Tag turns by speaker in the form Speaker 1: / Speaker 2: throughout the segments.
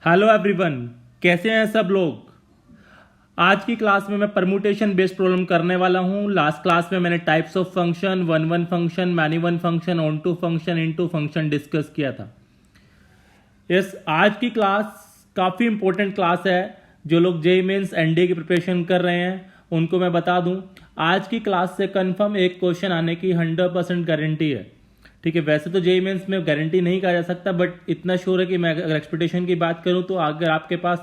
Speaker 1: Hello everyone, कैसे हैं सब लोग। आज की क्लास में मैं परमुटेशन बेस्ड प्रॉब्लम करने वाला हूं। लास्ट क्लास में मैंने types of function, one one function, many one function, onto function, into function discuss किया था। आज की क्लास काफ़ी इंपॉर्टेंट क्लास है। जो लोग जेईई मेंस एनडीए की प्रिपरेशन कर रहे हैं उनको मैं बता दूं, आज की क्लास से कंफर्म एक क्वेश्चन आने की 100% गारंटी है। ठीक है, वैसे तो जेईई मेंस में गारंटी नहीं कहा जा सकता, बट इतना श्योर है कि मैं अगर एक्सपेक्टेशन की बात करूं तो अगर आपके पास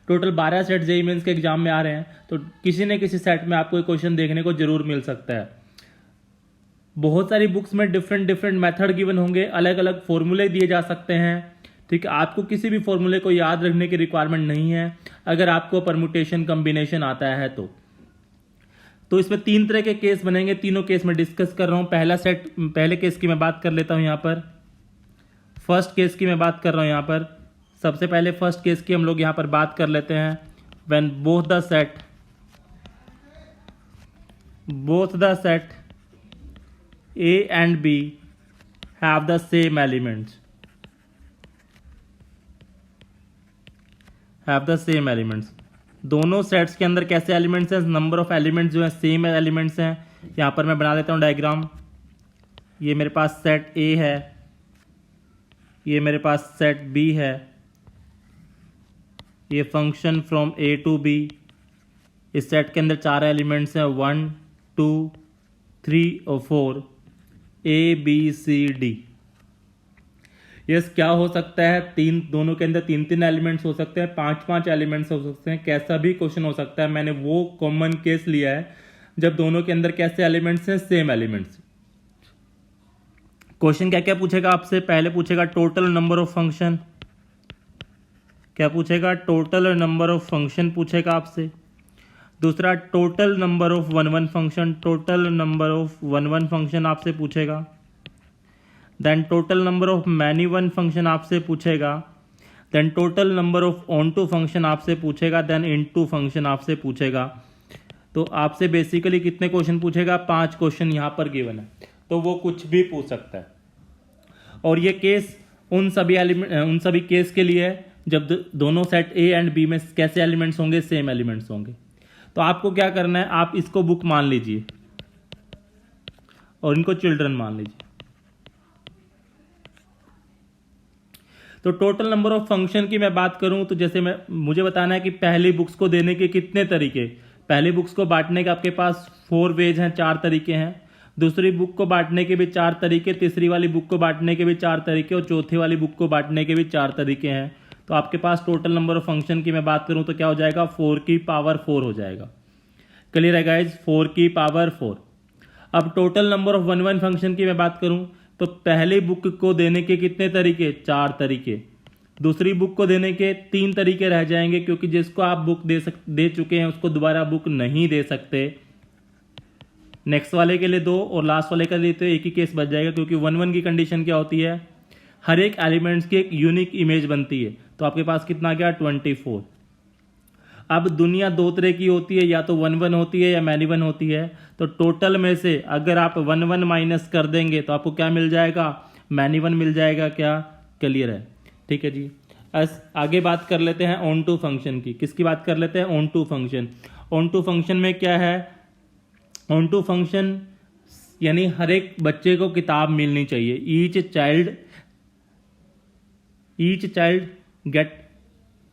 Speaker 1: टोटल 12 सेट जेईई मेंस के एग्जाम में आ रहे हैं तो किसी न किसी सेट में आपको एक क्वेश्चन देखने को जरूर मिल सकता है। बहुत सारी बुक्स में डिफरेंट डिफरेंट मेथड गिवन होंगे, अलग अलग फॉर्मूले दिए जा सकते हैं। ठीक है, आपको किसी भी फॉर्मूले को याद रखने की रिक्वायरमेंट नहीं है अगर आपको परमुटेशन कॉम्बिनेशन आता है तो इसमें 3 तरह के केस बनेंगे। तीनों केस में डिस्कस कर रहा हूं। पहले केस की मैं बात कर लेता हूं। यहां पर फर्स्ट केस की मैं बात कर रहा हूं। यहां पर सबसे पहले फर्स्ट केस की हम लोग यहां पर बात कर लेते हैं। When both the set A and B have the same elements, दोनों सेट्स के अंदर कैसे एलिमेंट्स हैं, नंबर ऑफ एलिमेंट्स जो है सेम एलिमेंट्स हैं। यहां पर मैं बना देता हूं डायग्राम। ये मेरे पास सेट A है, ये मेरे पास सेट B है, ये function from A to B। इस सेट के अंदर 4 एलिमेंट्स हैं, 1 2 3 और 4, ABCD। यस, क्या हो सकता है, दोनों के अंदर 3 एलिमेंट्स हो सकते हैं, 5 एलिमेंट्स हो सकते हैं, कैसा भी क्वेश्चन हो सकता है। मैंने वो कॉमन केस लिया है जब दोनों के अंदर कैसे एलिमेंट्स हैं, सेम एलिमेंट्स। क्वेश्चन क्या क्या पूछेगा आपसे, पहले पूछेगा टोटल नंबर ऑफ फंक्शन। क्या पूछेगा, टोटल नंबर ऑफ फंक्शन पूछेगा आपसे। दूसरा total number of one one function आपसे पूछेगा। Then total number of many one function आपसे पूछेगा। Then total number of onto function आपसे पूछेगा। देन इन टू फंक्शन आपसे पूछेगा। तो आपसे बेसिकली कितने क्वेश्चन पूछेगा, 5 क्वेश्चन यहां पर गिवन है, तो वो कुछ भी पूछ सकता है। और ये केस उन सभी केस के लिए है जब दोनों सेट ए एंड बी में कैसे एलिमेंट्स होंगे, सेम एलिमेंट्स होंगे। तो आपको क्या करना है, आप इसको बुक मान लीजिए और इनको चिल्ड्रन मान लीजिए। तो टोटल नंबर ऑफ फंक्शन की मैं बात करूं तो जैसे मुझे बताना है कि पहली बुक्स को देने के कितने तरीके। पहली बुक्स को बांटने के आपके पास 4 वेज हैं, 4 तरीके हैं। दूसरी बुक को बांटने के भी 4 तरीके, तीसरी वाली बुक को बांटने के भी 4 तरीके और चौथी वाली बुक को बांटने के भी 4 तरीके हैं। तो आपके पास टोटल नंबर ऑफ फंक्शन की मैं बात करूं तो क्या हो जाएगा, 4 की पावर 4 हो जाएगा। क्लियर है गाइज, 4 की पावर 4। अब total number of one one function की मैं बात करूं तो पहली बुक को देने के कितने तरीके, 4 तरीके। दूसरी बुक को देने के 3 तरीके रह जाएंगे, क्योंकि जिसको आप बुक दे चुके हैं उसको दोबारा बुक नहीं दे सकते। नेक्स्ट वाले के लिए 2 और लास्ट वाले के लिए तो एक ही केस बच जाएगा, क्योंकि वन वन की कंडीशन क्या होती है, हर एक एलिमेंट्स की एक यूनिक इमेज बनती है। तो आपके पास कितना गया, 24। अब दुनिया 2 तरह की होती है, या तो वन वन होती है या मैनी वन होती है। तो टोटल में से अगर आप वन वन माइनस कर देंगे तो आपको क्या मिल जाएगा, मैनी वन मिल जाएगा। क्या क्लियर है, ठीक है जी। आगे बात कर लेते हैं ऑन टू फंक्शन की। किसकी बात कर लेते हैं, onto function. Onto function में क्या है, ऑन टू फंक्शन यानी हर एक बच्चे को किताब मिलनी चाहिए। ईच चाइल्ड गेट,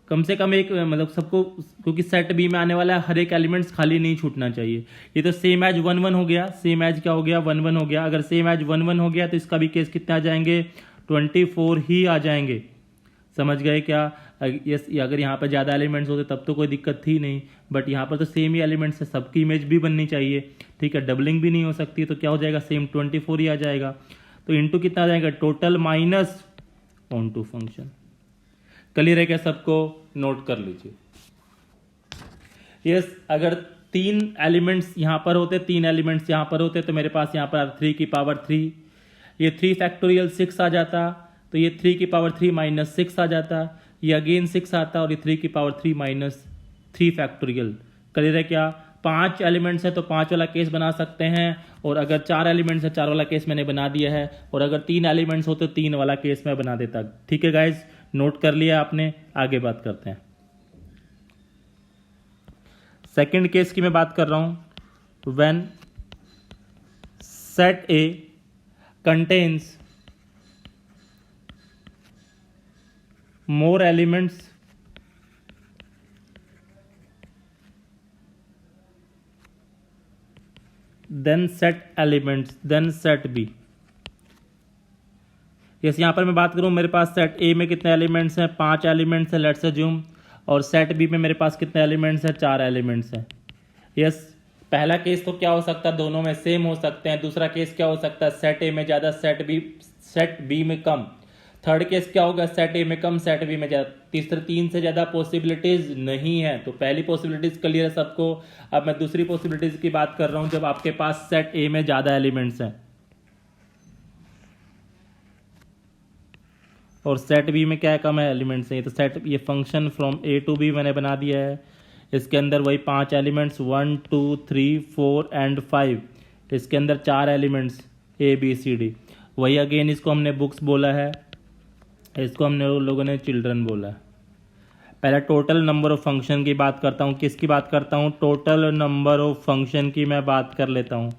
Speaker 1: कम से कम एक, मतलब सबको, क्योंकि सेट बी में आने वाला है, हर एक एलिमेंट्स खाली नहीं छूटना चाहिए। ये तो सेम एज वन वन हो गया, सेम एज क्या हो गया, वन वन हो गया। अगर सेम एज वन वन हो गया तो इसका भी केस कितने आ जाएंगे, 24 ही आ जाएंगे। समझ गए क्या। यस, अगर यहाँ पर ज़्यादा एलिमेंट्स होते तब तो कोई दिक्कत थी नहीं, बट यहाँ पर तो सेम ही एलिमेंट्स है, सबकी इमेज भी बननी चाहिए। ठीक है, डबलिंग भी नहीं हो सकती, तो क्या हो जाएगा, सेम 24 ही आ जाएगा। तो इंटू कितना आ जाएगा, total minus onto function. Clear है क्या सबको, नोट कर लीजिए। यस, अगर 3 एलिमेंट्स यहां पर होते, 3 एलिमेंट्स यहां पर होते, तो मेरे पास यहां पर 3 की पावर 3, ये 3 फैक्टोरियल 6 आ जाता। तो ये 3 की पावर 3 माइनस 6 आ जाता, ये अगेन 6 आता, और ये 3 की पावर 3 माइनस 3 फैक्टोरियल। क्लियर है क्या। 5 एलिमेंट्स है तो 5 वाला केस बना सकते हैं, और अगर 4 एलिमेंट्स है 4 वाला केस मैंने बना दिया है, और अगर 3 एलिमेंट्स हो तो 3 वाला केस मैं बना देता। ठीक है गाइज, नोट कर लिया आपने, आगे बात करते हैं। सेकंड केस की मैं बात कर रहा हूं। When set A contains more elements then set B। Yes, यहाँ पर मैं बात करूँ, मेरे पास सेट ए में कितने एलिमेंट्स हैं, 5 एलिमेंट्स हैं लेट्स अज्यूम, और सेट बी में मेरे पास कितने एलिमेंट्स हैं, 4 एलिमेंट्स हैं। यस, पहला केस तो क्या हो सकता है, दोनों में सेम हो सकते हैं। दूसरा केस क्या हो सकता है, सेट ए में ज़्यादा सेट बी में कम। थर्ड केस क्या होगा, सेट ए में कम सेट बी में ज़्यादा। तीसरे 3 से ज़्यादा पॉसिबिलिटीज़ नहीं है। तो पहली पॉसिबिलिटीज़ क्लियर है सबको। अब मैं दूसरी पॉसिबिलिटीज़ की बात कर रहा हूँ, जब आपके पास सेट ए में ज़्यादा एलिमेंट्स हैं और सेट बी में क्या है, कम है एलिमेंट्स हैं। तो सेट, ये function from A to B मैंने बना दिया है। इसके अंदर वही 5 एलिमेंट्स 1 2 3 4 एंड 5। इसके अंदर 4 elements A B C D. वही अगेन, इसको हमने बुक्स बोला है, इसको हमने लोगों ने चिल्ड्रन बोला है। पहले टोटल नंबर ऑफ फंक्शन की बात करता हूँ। किसकी बात करता हूँ, टोटल नंबर ऑफ फंक्शन की मैं बात कर लेता हूँ।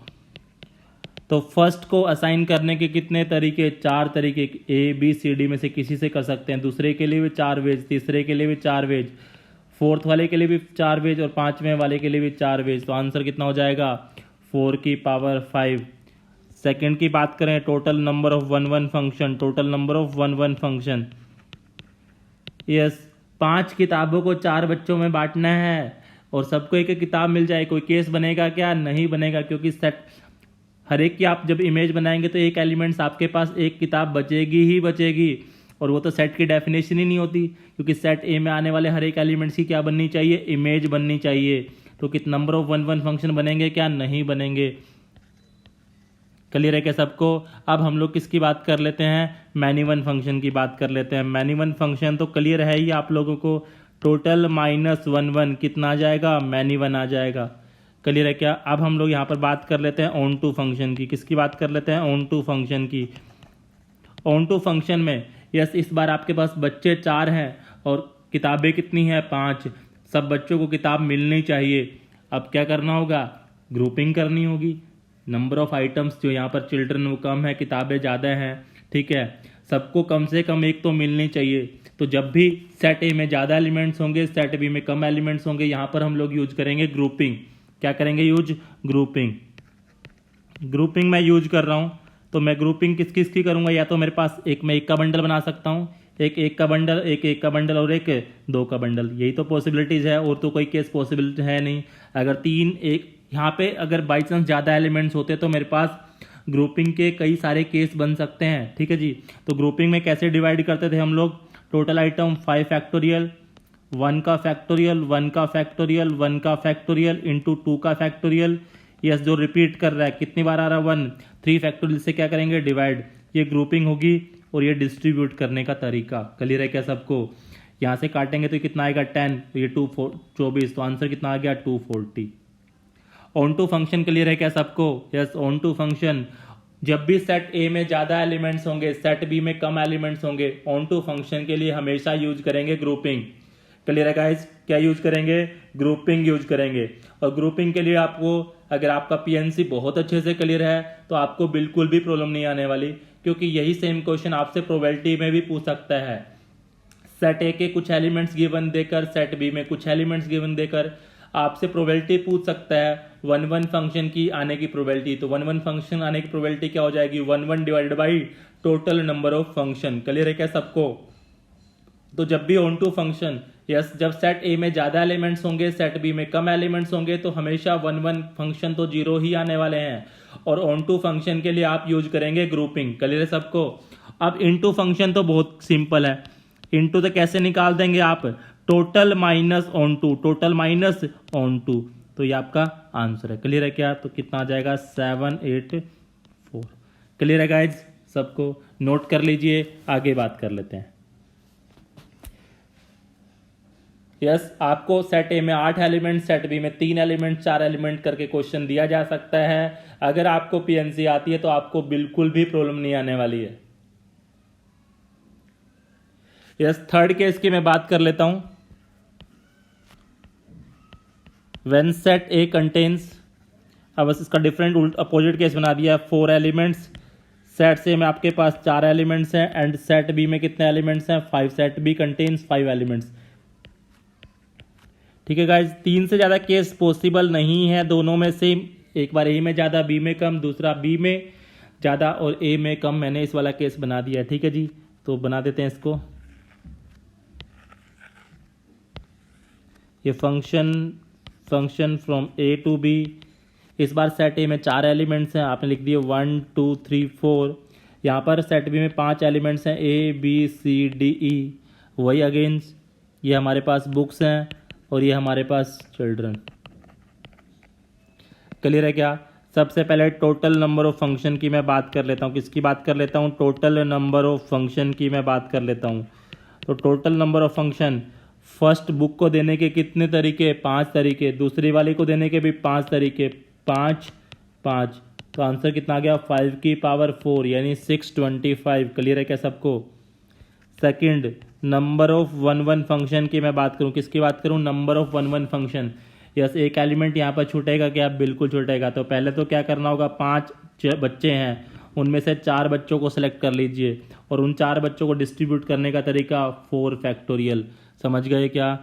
Speaker 1: तो फर्स्ट को असाइन करने के कितने तरीके, 4 तरीके। ए बी सी डी में से किसी से कर सकते हैं। दूसरे के लिए भी 4 वेज, तीसरे के लिए भी 4 वेज, फोर्थ वाले के लिए भी 4 वेज और 5वें वाले के लिए भी 4 वेज। तो आंसर कितना हो जाएगा, 4 की पावर 5। सेकेंड की बात करें, total number of 1 function, total number of 1 function. Yes, 5 किताबों को 4 बच्चों में बांटना है और सबको एक एक किताब मिल जाए। कोई केस बनेगा क्या, नहीं बनेगा, क्योंकि सेट हर एक की आप जब इमेज बनाएंगे तो एक एलिमेंट्स आपके पास एक किताब बचेगी ही बचेगी। और वो तो सेट की डेफिनेशन ही नहीं होती, क्योंकि सेट ए में आने वाले हर एक एलिमेंट्स की क्या बननी चाहिए, इमेज बननी चाहिए। तो कितना नंबर ऑफ 1 फंक्शन बनेंगे क्या, नहीं बनेंगे। क्लियर है क्या सबको। अब हम लोग किसकी बात कर लेते हैं, मैनी वन फंक्शन की बात कर लेते हैं। मैनी वन फंक्शन तो क्लियर है ही आप लोगों को, टोटल -1 कितना आ जाएगा, मैनी वन आ जाएगा। क्लियर है क्या। अब हम लोग यहाँ पर बात कर लेते हैं ऑन टू फंक्शन की। किसकी बात कर लेते हैं, ऑन टू फंक्शन की। ऑन टू फंक्शन में यस, इस बार आपके पास बच्चे 4 हैं और किताबें कितनी हैं, 5। सब बच्चों को किताब मिलनी चाहिए। अब क्या करना होगा, ग्रुपिंग करनी होगी। नंबर ऑफ आइटम्स जो यहाँ पर चिल्ड्रन वो कम है, किताबें ज़्यादा हैं, ठीक है। सबको कम से कम एक तो मिलनी चाहिए। तो जब भी सेट ए में ज़्यादा एलिमेंट्स होंगे, सेट बी में कम एलिमेंट्स होंगे, यहाँ पर हम लोग यूज करेंगे ग्रुपिंग। क्या करेंगे, यूज ग्रुपिंग। ग्रुपिंग मैं यूज कर रहा हूँ, तो मैं ग्रुपिंग किस किस की करूँगा, या तो मेरे पास एक मैं एक का बंडल बना सकता हूँ, एक का बंडल, एक का बंडल और एक 2 का बंडल। यही तो पॉसिबिलिटीज़ है, और तो कोई केस पॉसिबल है नहीं। अगर 3 एक यहाँ पे अगर बाई चांस ज़्यादा एलिमेंट्स होते तो मेरे पास ग्रुपिंग के कई सारे केस बन सकते हैं, ठीक है जी। तो ग्रुपिंग में कैसे डिवाइड करते थे हम लोग, टोटल आइटम 5 फैक्टोरियल, 1 का फैक्टोरियल, 1 का फैक्टोरियल, 1 का फैक्टोरियल इंटू 2 का फैक्टोरियल। यस, जो रिपीट कर रहा है कितनी बार आ रहा है, 1। 3 फैक्टोरियल से क्या करेंगे, डिवाइड। ये ग्रुपिंग होगी और ये डिस्ट्रीब्यूट करने का तरीका। क्लियर है क्या सबको। यहाँ से काटेंगे तो कितना आएगा, 10, तो ये 2 4 24, तो आंसर कितना आ गया, 240। ऑन टू फंक्शन क्लियर है क्या सबको। यस, ऑन टू फंक्शन, जब भी सेट ए में ज़्यादा एलिमेंट्स होंगे, सेट बी में कम एलिमेंट्स होंगे, ऑन टू फंक्शन के लिए हमेशा यूज करेंगे ग्रुपिंग। क्लियर है गाइस, क्या यूज करेंगे, ग्रुपिंग यूज करेंगे। और ग्रुपिंग के लिए आपको, अगर आपका पीएनसी बहुत अच्छे से क्लियर है तो आपको बिल्कुल भी प्रॉब्लम नहीं आने वाली, क्योंकि यही सेम क्वेश्चन आपसे प्रोबेबिलिटी में भी पूछ सकता है। सेट ए के कुछ एलिमेंट्स गिवन देकर, सेट बी में कुछ एलिमेंट्स गिवन देकर आपसे प्रोबेबिलिटी पूछ सकता है 1 फंक्शन की आने की प्रोबेबिलिटी। तो 1 फंक्शन आने की प्रोबेबिलिटी क्या हो जाएगी, 1 divided by total number of function. Clear है क्या सबको। तो जब भी ऑन टू फंक्शन, यस, जब सेट ए में ज्यादा एलिमेंट्स होंगे, सेट बी में कम एलिमेंट्स होंगे, तो हमेशा 1 फंक्शन तो 0 ही आने वाले हैं। और ऑन टू फंक्शन के लिए आप यूज करेंगे ग्रुपिंग। क्लियर है सबको। अब इनटू फंक्शन तो बहुत सिंपल है। इनटू तो कैसे निकाल देंगे आप, total minus onto, total minus onto. तो ये आपका आंसर है। क्लियर है क्या। तो कितना आ जाएगा, 784। क्लियर है गाइज सबको, नोट कर लीजिए, आगे बात कर लेते हैं। यस, आपको सेट ए में 8 एलिमेंट, सेट बी में 3 एलिमेंट, 4 एलिमेंट करके क्वेश्चन दिया जा सकता है। अगर आपको पीएनसी आती है तो आपको बिल्कुल भी प्रॉब्लम नहीं आने वाली है। यस, थर्ड केस की मैं बात कर लेता हूं। व्हेन सेट ए कंटेन्स, अब बस इसका डिफरेंट अपोजिट केस बना दिया। 4 एलिमेंट्स, सेट से में आपके पास 4 एलिमेंट्स हैं, एंड सेट बी में कितने एलिमेंट्स हैं? 5। Set B contains 5 elements. ठीक है गाइज, 3 से ज़्यादा केस पॉसिबल नहीं है, दोनों में से एक बार ए में ज़्यादा बी में कम, दूसरा बी में ज़्यादा और ए में कम। मैंने इस वाला केस बना दिया है। ठीक है जी, तो बना देते हैं इसको। ये function from A to B, इस बार सेट ए में 4 एलिमेंट्स हैं, आपने लिख दिए 1 2 3 4। यहाँ पर सेट बी में 5 एलिमेंट्स हैं, ए बी सी डी ई। वही अगेंस्ट ये हमारे पास बुक्स हैं और ये हमारे पास चिल्ड्रन। क्लियर है क्या? सबसे पहले टोटल नंबर ऑफ फंक्शन की मैं बात कर लेता हूँ। किसकी बात कर लेता हूँ? टोटल नंबर ऑफ फंक्शन की मैं बात कर लेता हूँ। तो total number of function, first book को देने के कितने तरीके? 5 तरीके। दूसरी वाली को देने के भी 5 तरीके, 5 5। तो आंसर कितना आ गया? 5 की पावर 4 यानी 625। क्लियर है क्या सबको? सेकंड, नंबर ऑफ 1 1 फंक्शन की मैं बात करूं। किसकी बात करूं? Number of 1 1 function. यस, एक एलिमेंट यहाँ पर छूटेगा क्या? बिल्कुल छूटेगा। तो पहले तो क्या करना होगा? 5 बच्चे हैं, उनमें से 4 बच्चों को सिलेक्ट कर लीजिए और उन 4 बच्चों को डिस्ट्रीब्यूट करने का तरीका 4 फैक्टोरियल। समझ गए क्या?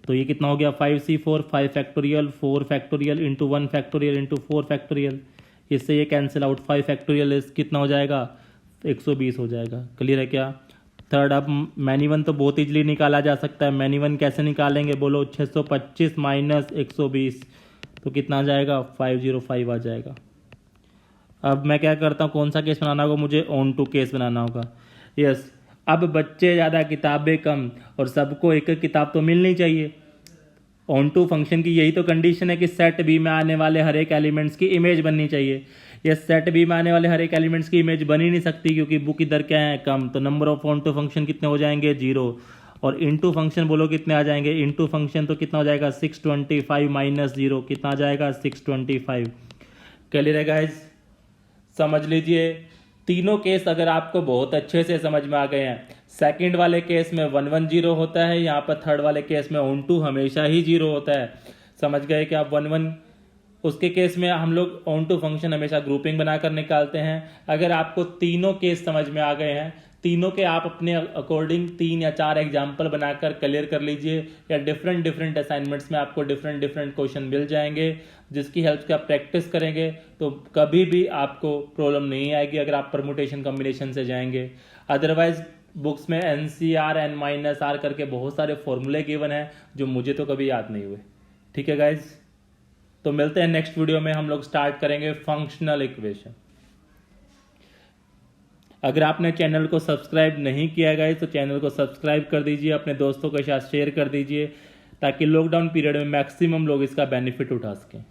Speaker 1: तो ये कितना हो गया? 5c4, 5 factorial, 4 factorial into 1 factorial into 4 factorial. इससे ये कैंसिल आउट, 5 फैक्टोरियल कितना हो जाएगा? 120 हो जाएगा। क्लियर है क्या? थर्ड, अब मैनी वन तो बहुत इजली निकाला जा सकता है। मैनी वन कैसे निकालेंगे बोलो? 625 माइनस 120 तो कितना आ जाएगा? 505 आ जाएगा। अब मैं क्या करता हूँ, कौन सा केस बनाना होगा मुझे? ऑन टू केस बनाना होगा। यस, अब बच्चे ज़्यादा किताबें कम और सबको एक एक किताब तो मिलनी चाहिए। ऑन टू फंक्शन की यही तो कंडीशन है कि सेट बी में आने वाले हर एक एलिमेंट्स की इमेज बननी चाहिए। ये सेट बी में आने वाले हर एक एलिमेंट्स की इमेज बन ही नहीं सकती क्योंकि बुक की दर क्या है? कम। तो number of onto function कितने हो जाएंगे? 0। और इनटू फंक्शन बोलो कितने आ जाएंगे? इनटू फंक्शन तो कितना हो जाएगा? 625 माइनस 0 कितना आ जाएगा? 625। क्लियर है गाइज? समझ लीजिए, तीनों केस अगर आपको बहुत अच्छे से समझ में आ गए हैं। सेकंड वाले केस में 1 1 0 होता है, यहाँ पर थर्ड वाले केस में ऑन टू हमेशा ही 0 होता है। समझ गए कि आप 1 1 उसके केस में हम लोग ऑन टू फंक्शन हमेशा ग्रुपिंग बनाकर निकालते हैं। अगर आपको तीनों केस समझ में आ गए हैं, तीनों के आप अपने अकॉर्डिंग 3 या 4 एग्जाम्पल बनाकर क्लियर कर लीजिए, या डिफरेंट असाइनमेंट्स में आपको डिफरेंट क्वेश्चन मिल जाएंगे जिसकी हेल्प से आप प्रैक्टिस करेंगे तो कभी भी आपको प्रॉब्लम नहीं आएगी अगर आप परमुटेशन कॉम्बिनेशन से जाएंगे। अदरवाइज बुक्स में NCR N-R करके बहुत सारे फॉर्मूले गिवन हैं जो मुझे तो कभी याद नहीं हुए। ठीक है गाइज, तो मिलते हैं नेक्स्ट वीडियो में। हम लोग स्टार्ट करेंगे फंक्शनल इक्वेशन। अगर आपने चैनल को सब्सक्राइब नहीं किया गाइज तो चैनल को सब्सक्राइब कर दीजिए, अपने दोस्तों के साथ शेयर कर दीजिए ताकि लॉकडाउन पीरियड में मैक्सिमम लोग इसका बेनिफिट उठा सकें।